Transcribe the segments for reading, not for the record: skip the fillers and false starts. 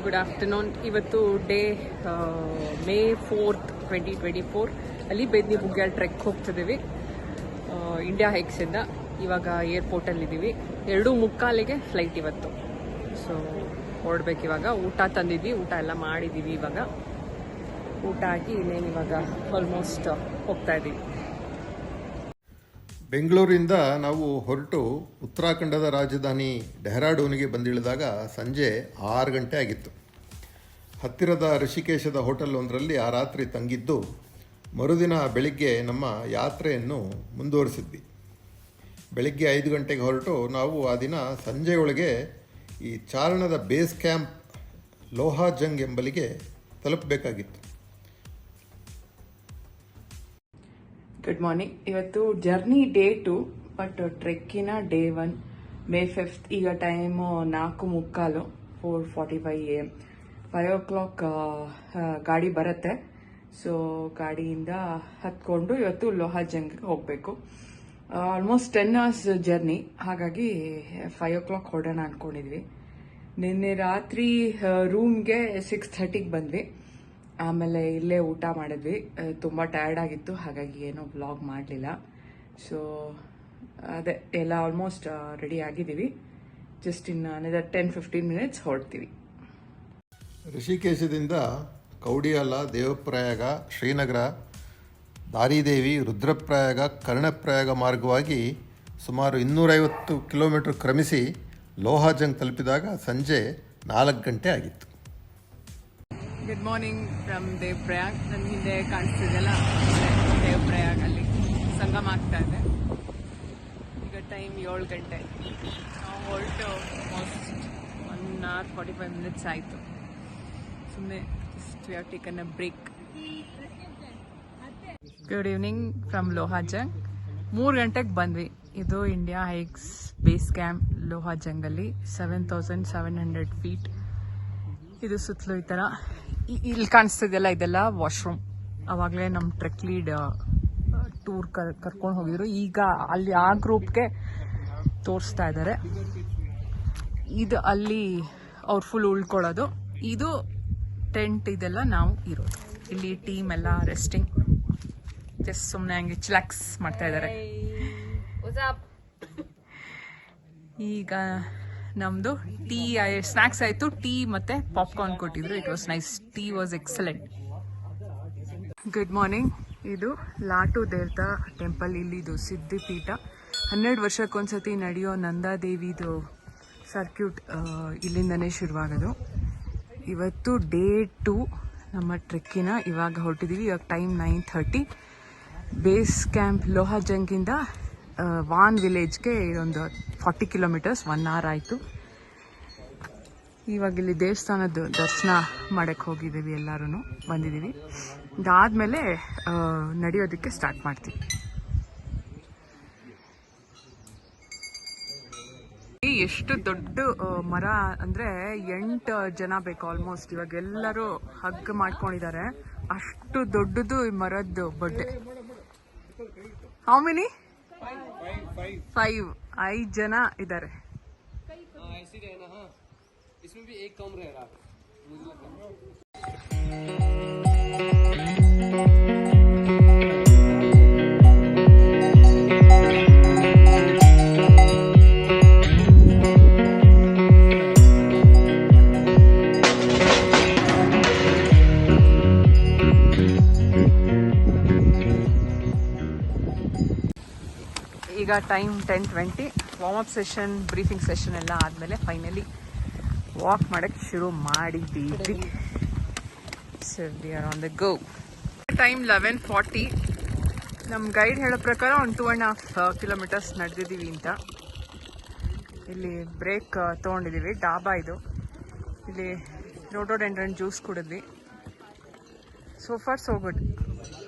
Good afternoon. ಇವತ್ತು day May 4th 2024. ಅಲ್ಲಿ ಬೇದ್ನಿ ಬುಗ್ಯಾಲ್ trek ಹೋಗ್ತಿದ್ದೀವಿ India ಹೈಕ್ಸಿಂದ. ಇವಾಗ ಏರ್ಪೋರ್ಟಲ್ಲಿದ್ದೀವಿ. 2:45ಗೆ ಫ್ಲೈಟ್ ಇವತ್ತು. ಸೊ ಹೊರಡ್ಬೇಕು ಇವಾಗ. ಊಟ ತಂದಿದ್ವಿ, ಊಟ ಎಲ್ಲ ಮಾಡಿದ್ದೀವಿ. ಇವಾಗ ಊಟ ಹಾಕಿ ಇನ್ನೇನು ಇವಾಗ ಆಲ್ಮೋಸ್ಟ್ ಹೋಗ್ತಾ ಇದ್ದೀವಿ. ಬೆಂಗಳೂರಿಂದ ನಾವು ಹೊರಟು ಉತ್ತರಾಖಂಡದ ರಾಜಧಾನಿ ಡೆಹ್ರಾಡೂನಿಗೆ ಬಂದಿಳಿದಾಗ ಸಂಜೆ 6 ಗಂಟೆ ಆಗಿತ್ತು. ಹತ್ತಿರದ ಋಷಿಕೇಶದ ಹೋಟೆಲ್ ಒಂದರಲ್ಲಿ ಆ ರಾತ್ರಿ ತಂಗಿದ್ದು ಮರುದಿನ ಬೆಳಿಗ್ಗೆ ನಮ್ಮ ಯಾತ್ರೆಯನ್ನು ಮುಂದುವರಿಸಿದ್ವಿ. ಬೆಳಿಗ್ಗೆ 5 ಗಂಟೆಗೆ ಹೊರಟು ನಾವು ಆ ದಿನ ಸಂಜೆಯೊಳಗೆ ಈ ಚಾರಣದ ಬೇಸ್ ಕ್ಯಾಂಪ್ ಲೋಹಾಜಂಗ್ ಎಂಬಲ್ಲಿಗೆ ತಲುಪಬೇಕಾಗಿತ್ತು. Good morning. ಇವತ್ತು ಜರ್ನಿ ಡೇ 2 ಬಟ್ ಟ್ರೆಕ್ಕಿನ ಡೇ 1 ಮೇ 5th. ಈಗ ಟೈಮು 4:45, 4:45 AM. 5 o'clock ಗಾಡಿ ಬರುತ್ತೆ. ಸೊ ಗಾಡಿಯಿಂದ ಹತ್ಕೊಂಡು ಇವತ್ತು ಲೋಹಾಜಂಗ್ ಹೋಗಬೇಕು. Almost 10 hours journey. ಹಾಗಾಗಿ 5 o'clock ಹೊರಡೋಣ ಅಂದ್ಕೊಂಡಿದ್ವಿ. ನಿನ್ನೆ ರಾತ್ರಿ ರೂಮ್ಗೆ 6:30ಗೆ ಬಂದ್ವಿ. ಆಮೇಲೆ ಇಲ್ಲೇ ಊಟ ಮಾಡಿದ್ವಿ. ತುಂಬ ಟಯರ್ಡ್ ಆಗಿತ್ತು, ಹಾಗಾಗಿ ಏನೋ ವ್ಲಾಗ್ ಮಾಡಲಿಲ್ಲ. ಸೊ ಅದೇ ಎಲ್ಲ ಆಲ್ಮೋಸ್ಟ್ ರೆಡಿ ಆಗಿದ್ದೀವಿ. ಜಸ್ಟ್ ಇನ್ನು ಅನದರ್ 10-15 minutes ಹೊರಡ್ತೀವಿ. ಋಷಿಕೇಶದಿಂದ ಕೌಡಿಯಾಲ, ದೇವಪ್ರಯಾಗ, ಶ್ರೀನಗರ, ದಾರಿದೇವಿ, ರುದ್ರಪ್ರಯಾಗ, ಕರ್ಣಪ್ರಯಾಗ ಮಾರ್ಗವಾಗಿ ಸುಮಾರು 250 ಕಿಲೋಮೀಟರ್ ಕ್ರಮಿಸಿ ಲೋಹಾಜಂಗ್ ತಲುಪಿದಾಗ ಸಂಜೆ 4 ಗಂಟೆ ಆಗಿತ್ತು. Good morning from Devprayag. ನನ್ನ ಹಿಂದೆ ಕಾಣಿಸ್ತಿದೆಯಲ್ಲ, ದೇವಪ್ರಯಾಗ್ ಅಲ್ಲಿ ಸಂಗಮ ಆಗ್ತಾ ಇದೆ. ಈಗ ಟೈಮ್ 7 ಗಂಟೆ. ನಾವು ಹೊರಟು ಆಲ್ಮೋಸ್ಟ್ 1 hour 45 minutes ಆಯಿತು. ಸುಮ್ಮನೆ just we have taken a break. Good evening from Lohajung. 3 ಗಂಟೆಗೆ ಬಂದ್ವಿ. ಇದು ಇಂಡಿಯಾ ಹೈಕ್ಸ್ ಬೇಸ್ ಕ್ಯಾಂಪ್ ಲೋಹಾಜಂಗಲ್ಲಿ 7,700 feet. ಇದು ಸುತ್ತಲೂ ಈ ಥರ ಇಲ್ಲಿ ಕಾಣಿಸ್ತಿದೆಯಲ್ಲ, ಇದೆಲ್ಲ ವಾಶ್ರೂಮ್. ಆವಾಗಲೇ ನಮ್ಮ ಟ್ರೆಕ್ ಲೀಡ್ ಟೂರ್ ಕರ್ಕೊಂಡು ಹೋಗಿದ್ರು. ಈಗ ಅಲ್ಲಿ ಆ ಗ್ರೂಪ್ಗೆ ತೋರಿಸ್ತಾ ಇದ್ದಾರೆ. ಇದು ಅಲ್ಲಿ ಅವ್ರು ಫುಲ್ ಉಳ್ಕೊಳ್ಳೋದು. ಇದು ಟೆಂಟ್, ಇದೆಲ್ಲ ನಾವು ಇರೋದು. ಇಲ್ಲಿ ಟೀಮ್ ಎಲ್ಲ ರೆಸ್ಟಿಂಗ್, ಜಸ್ಟ್ ಸುಮ್ಮನೆ ಹಂಗೆ ಚಿಲಾಕ್ಸ್ ಮಾಡ್ತಾ ಇದ್ದಾರೆ. ಈಗ ನಮ್ಮದು ಟೀ, ಸ್ನ್ಯಾಕ್ಸ್ ಆಯಿತು. ಟೀ ಮತ್ತು ಪಾಪ್ಕಾರ್ನ್ ಕೊಟ್ಟಿದ್ರು. It was nice. Tea was excellent. Good morning. ಇದು ಲಾಟು ದೇವತಾ ಟೆಂಪಲ್. ಇಲ್ಲಿದು ಸಿದ್ಧಿಪೀಠ. 12 ವರ್ಷಕ್ಕೊಂದ್ಸತಿ ನಡೆಯೋ ನಂದಾದೇವಿದು ಸರ್ಕ್ಯೂಟ್ ಇಲ್ಲಿಂದನೇ ಶುರುವಾಗೋದು. ಇವತ್ತು ಡೇ 2 ನಮ್ಮ ಟ್ರೆಕ್ಕಿನ. ಇವಾಗ ಹೊರಟಿದ್ದೀವಿ. ಇವಾಗ ಟೈಮ್ 9:30. ಬೇಸ್ ಕ್ಯಾಂಪ್ ಲೋಹಾಜಂಗಿಂದ ವಾನ್ ವಿಲೇಜ್ಗೆ ಒಂದು 40 kilometers, 1 hour ಆಯಿತು. ಇವಾಗ ಇಲ್ಲಿ ದೇವಸ್ಥಾನದ ದರ್ಶನ ಮಾಡೋಕ್ಕೆ ಹೋಗಿದ್ದೀವಿ. ಎಲ್ಲರೂ ಬಂದಿದ್ದೀವಿ. ಇದಾದಮೇಲೆ ನಡೆಯೋದಕ್ಕೆ ಸ್ಟಾರ್ಟ್ ಮಾಡ್ತೀವಿ. ಎಷ್ಟು ದೊಡ್ಡ ಮರ ಅಂದರೆ 8 ಜನ ಬೇಕು ಆಲ್ಮೋಸ್ಟ್. ಇವಾಗ ಎಲ್ಲರೂ ಹಗ್ ಮಾಡ್ಕೊಂಡಿದ್ದಾರೆ. ಅಷ್ಟು ದೊಡ್ಡದು ಈ ಮರದ್ದು ಬಡ್ಡೆ. How many? 5 ಜನ ಇದ್ದಾರೆ. ಈಗ time 10:20. Warm up session, briefing session ಎಲ್ಲ ಆದಮೇಲೆ ಫೈನಲಿ ವಾಕ್ ಮಾಡೋಕ್ಕೆ ಶುರು ಮಾಡಿದ್ದೀವಿ. So we are on the go. Time 11:40. ನಮ್ಮ ಗೈಡ್ ಹೇಳೋ ಪ್ರಕಾರ ಒಂದು 2.5 kilometers ನಡೆದಿದ್ದೀವಿ ಅಂತ. ಇಲ್ಲಿ ಬ್ರೇಕ್ ತೊಗೊಂಡಿದ್ದೀವಿ. ಡಾಬಾ ಇದು. ಇಲ್ಲಿ ರೋಡೋಡೆಂಡ್ರನ್ ಜ್ಯೂಸ್ ಕುಡಿದ್ವಿ. So far so good.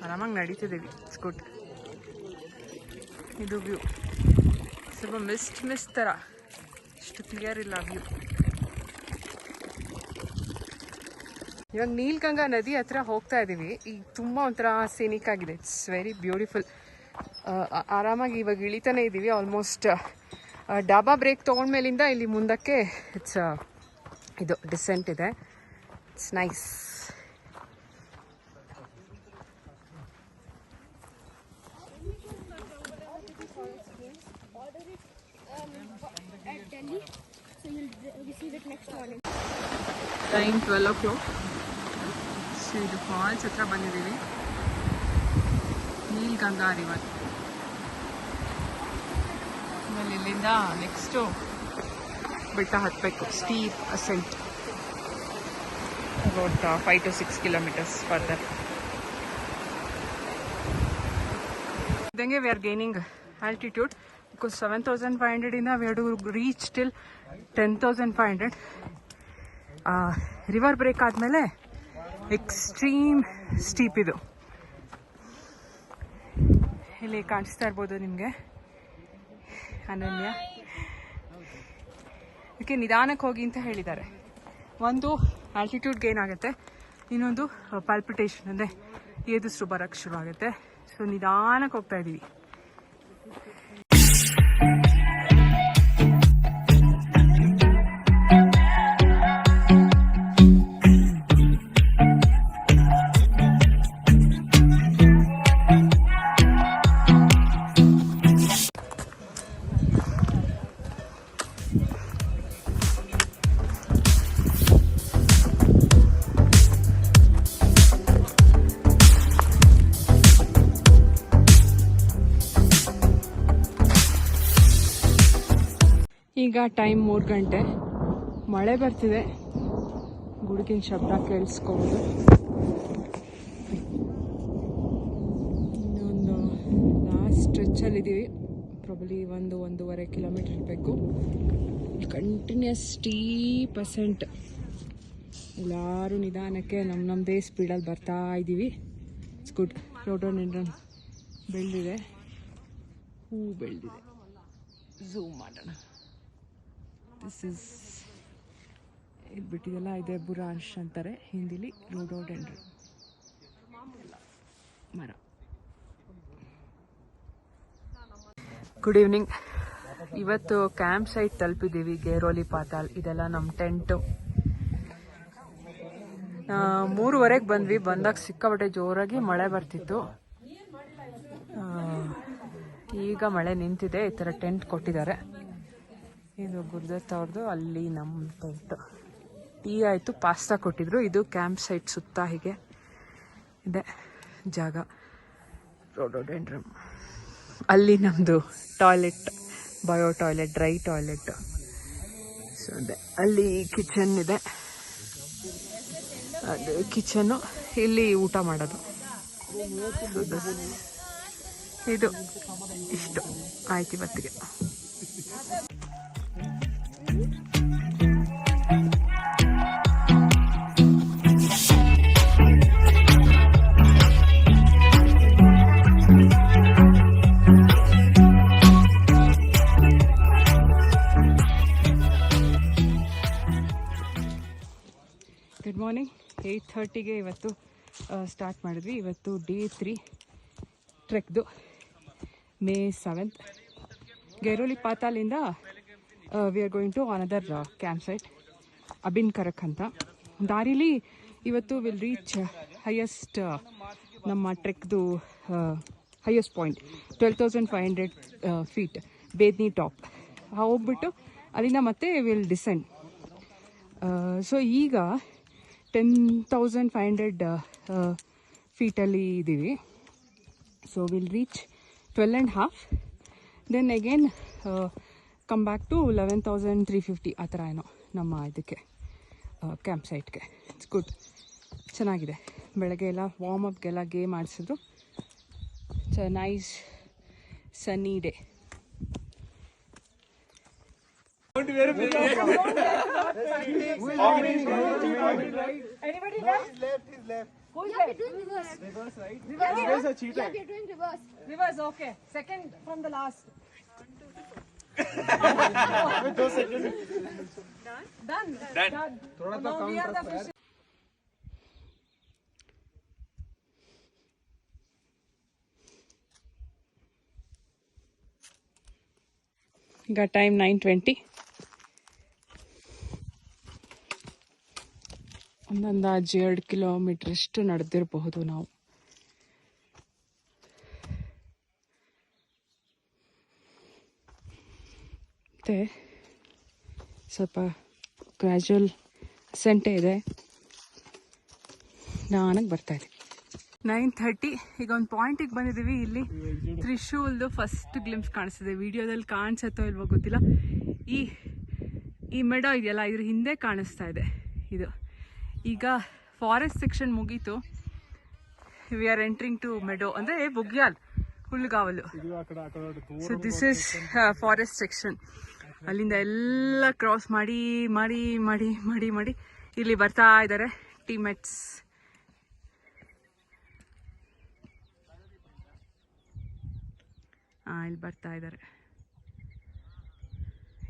ಆರಾಮಾಗಿ ನಡೀತಿದ್ದೀವಿ. It's good. ಇದು ವ್ಯೂ ಸ್ವಲ್ಪ ಮಿಸ್ಟ್ ಥರ, ಅಷ್ಟು ಕ್ಲಿಯರ್ ಇಲ್ಲ ವ್ಯೂ. ಇವಾಗ ನೀಲ್ಗಂಗಾ ನದಿ ಹತ್ರ ಹೋಗ್ತಾ ಇದ್ದೀವಿ. ಈಗ ತುಂಬ ಒಂಥರ ಸೀನಿಕ್ ಆಗಿದೆ. It's very beautiful. ಆರಾಮಾಗಿ ಇವಾಗ ಇಳಿತಾನೆ ಇದ್ದೀವಿ. ಆಲ್ಮೋಸ್ಟ್ ಡಾಬಾ ಬ್ರೇಕ್ ತೊಗೊಂಡ್ಮೇಲಿಂದ ಇಲ್ಲಿ ಮುಂದಕ್ಕೆ ಇಟ್ಸ್ ಇದು ಡಿಸೆಂಟ್ ಇದೆ. It's nice. Time 12 o'clock. So ಇದು ಫಾಲ್ಸ್ ಹತ್ರ ಬಂದಿದ್ದೀವಿ. ನೀಲ್ಗಂಗಾ ರಿವರ್. ಆಮೇಲೆ ಇಲ್ಲಿಂದ ನೆಕ್ಸ್ಟು ಬೆಟ್ಟ ಹತ್ತಬೇಕು. Steep ascent about 5 to 6 kilometers further. ಇದಂಗೆ we are gaining altitude because 7,500 ಇಂದ we have to reach till 10,500. River break ಆದಮೇಲೆ ಎಕ್ಸ್ಟ್ರೀಮ್ ಸ್ಟೀಪ್ ಇದು. ಇಲ್ಲಿ ಕಾಣಿಸ್ತಾ ಇರ್ಬೋದು ನಿಮಗೆ ಅನನ್ಯ. ಇದಕ್ಕೆ ನಿಧಾನಕ್ಕೆ ಹೋಗಿ ಅಂತ ಹೇಳಿದ್ದಾರೆ. ಒಂದು ಆಲ್ಟಿಟ್ಯೂಡ್ ಗೇನ್ ಆಗುತ್ತೆ, ಇನ್ನೊಂದು ಪಾಲ್ಪಿಟೇಷನ್ ಅಂದರೆ ಏದುಸಿರು ಬರೋಕ್ಕೆ ಶುರು ಆಗುತ್ತೆ. ಸೊ ನಿಧಾನಕ್ಕೆ ಹೋಗ್ತಾ ಇದ್ದೀವಿ. ಈಗ ಟೈಮ್ 3 ಗಂಟೆ. ಮಳೆ ಬರ್ತಿದೆ, ಗುಡುಗಿನ ಶಬ್ದ ಕೇಳಿಸ್ಕೋಬೋದು. ಇನ್ನೊಂದು ಲಾಸ್ಟ್ ಸ್ಟ್ರೆಚ್ಚಲ್ಲಿದ್ದೀವಿ. ಪ್ರಾಬಲಿ 1-1.5 ಕಿಲೋಮೀಟರ್ ಇರಬೇಕು. Continues steep ascent. ಎಲ್ಲರೂ ನಿಧಾನಕ್ಕೆ ನಮ್ಮದೇ ಸ್ಪೀಡಲ್ಲಿ ಬರ್ತಾ ಇದ್ದೀವಿ. It's good. ರೋಡೋಡೆಂಡ್ರನ್ ಬೆಳೆದಿದೆ, ಹೂ ಬೆಳೆದಿದೆ. ಝೂಮ್ ಮಾಡೋಣ. ದಿಸ್ ಇಸ್ ಇದು ಬಿಟ್ಟಿದೆಲ್ಲ ಇದೆ ಬುರಾನ್ಶ್ ಅಂತಾರೆ ಹಿಂದಿಲಿ. ರೋಡೋಡೆಂಡ್ರನ್ ಮರ. Good evening. ಇವತ್ತು ಕ್ಯಾಂಪ್ ಸೈಟ್ ತಲುಪಿದ್ದೀವಿ. ಗೇರೋಲಿ ಪಾತಾಲ್. ಇದೆಲ್ಲ ನಮ್ಮ ಟೆಂಟು. 3:30 ಬಂದ್ವಿ. ಬಂದಾಗ ಸಿಕ್ಕಾಪಟ್ಟೆ ಜೋರಾಗಿ ಮಳೆ ಬರ್ತಿತ್ತು. ಈಗ ಮಳೆ ನಿಂತಿದೆ. ಈ ಥರ ಟೆಂಟ್ ಕೊಟ್ಟಿದ್ದಾರೆ. ಇದು ಗುರುದತ್ ಅವ್ರದ್ದು. ಅಲ್ಲಿ ನಮ್ಮ ಟೆಂಟ್. ಟೀ ಆಯಿತು, ಪಾಸ್ತಾ ಕೊಟ್ಟಿದ್ರು. ಇದು ಕ್ಯಾಂಪ್ ಸೈಟ್ ಸುತ್ತ ಹೀಗೆ ಇದೆ ಜಾಗ. ರೋಡೋಡೆಂಡ್ರಮ್. ಅಲ್ಲಿ ನಮ್ಮದು toilet, bio toilet, dry toilet. So ಅದೇ ಅಲ್ಲಿ ಕಿಚನ್ ಇದೆ. ಅದು ಕಿಚನ್ನು. ಇಲ್ಲಿ ಊಟ ಮಾಡೋದು. ಇದು ಇಷ್ಟು ಆಯ್ತು ಇವತ್ತಿಗೆ. Good morning. 8:30ಗೆ ಇವತ್ತು ಸ್ಟಾರ್ಟ್ ಮಾಡಿದ್ವಿ. ಇವತ್ತು ಡೇ 3 ಟ್ರೆಕ್ದು. May 7th. ಗೈರೋಲಿ ಪಾತಾಲಿಂದ we are going to another camp site, ಅಬಿನ್ ಕರಕ್ ಅಂತ. ದಾರಿಲಿ ಇವತ್ತು ವಿಲ್ ರೀಚ್ ಹೈಯೆಸ್ಟ್ ನಮ್ಮ ಟ್ರೆಕ್ದು highest point 12,500 feet Bedni top. ಹೋಗ್ಬಿಟ್ಟು ಅಲ್ಲಿಂದ ಮತ್ತೆ ವಿಲ್ ಡಿಸೆಂಡ್. ಸೊ ಈಗ 10,500 ಫೀಟಲ್ಲಿ ಇದ್ದೀವಿ. So will reach 12.5. Then again come back to 11,350 ಆ ಥರ ಏನೋ ನಮ್ಮ ಇದಕ್ಕೆ ಕ್ಯಾಂಪ್ ಸೈಟ್ಗೆ. It's good. ಚೆನ್ನಾಗಿದೆ. ಬೆಳಗ್ಗೆ ಎಲ್ಲ ವಾರ್ಮ್ ಅಪ್ಗೆಲ್ಲ ಗೇಮ್ ಆಡಿಸಿದ್ರು. It's a nice sunny day. Anybody left? He's left. Who's left? Reverse, right? Reverse. You guys are cheating. Yeah, we're doing reverse. Reverse, okay. Second from the last. With those seconds. Done. थोड़ा Now तो we are the counter fish. ಈಗ time 9:20. ಒಂದು ಅಂದಾಜು 2 kilometre ಅಷ್ಟು ನಡೆದಿರಬಹುದು ನಾವು. ಮತ್ತು ಸ್ವಲ್ಪ gradual ಅಸೆಂಟೇ ಇದೆ. ನಾನಾಗಿ ಬರ್ತಾಯಿದ್ದೀವಿ. 9:30 ಈಗ ಒಂದು ಪಾಯಿಂಟಿಗೆ ಬಂದಿದ್ದೀವಿ. ಇಲ್ಲಿ ತ್ರಿಶೂಲ್ದು ಫಸ್ಟ್ ಗ್ಲಿಮ್ಸ್ ಕಾಣಿಸ್ತಿದೆ. ವಿಡಿಯೋದಲ್ಲಿ ಕಾಣಿಸುತ್ತೋ ಇಲ್ವೋ ಗೊತ್ತಿಲ್ಲ. ಈ ಮೆಡೋ ಇದೆಯಲ್ಲ, ಇದ್ರ ಹಿಂದೆ ಕಾಣಿಸ್ತಾ ಇದೆ ಇದು. ಈಗ ಫಾರೆಸ್ಟ್ ಸೆಕ್ಷನ್ ಮುಗೀತು. We are entering to meadow, ಅಂದರೆ ಬುಗ್ಯಾಲ್, ಹುಲ್ಗಾವಲು. So this is forest section. ಅಲ್ಲಿಂದ ಎಲ್ಲ ಕ್ರಾಸ್ ಮಾಡಿ ಮಾಡಿ ಮಾಡಿ ಮಾಡಿ ಮಾಡಿ ಇಲ್ಲಿ ಬರ್ತಾ ಇದ್ದಾರೆ ಟೀಮ್ಮೇಟ್ಸ್. ಇಲ್ಲಿ ಬರ್ತಾ ಇದ್ದಾರೆ.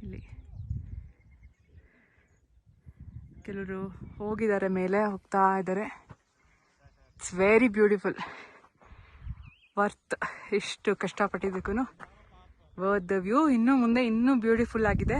ಇಲ್ಲಿ ಕೆಲವರು ಹೋಗಿದ್ದಾರೆ, ಮೇಲೆ ಹೋಗ್ತಾ ಇದ್ದಾರೆ. It's very beautiful. ವರ್ತ್, ಎಷ್ಟು ಕಷ್ಟಪಟ್ಟಿದ್ದಕ್ಕೂ ವರ್ತ್ ದ ವ್ಯೂ. ಇನ್ನು ಮುಂದೆ ಇನ್ನೂ ಬ್ಯೂಟಿಫುಲ್ ಆಗಿದೆ.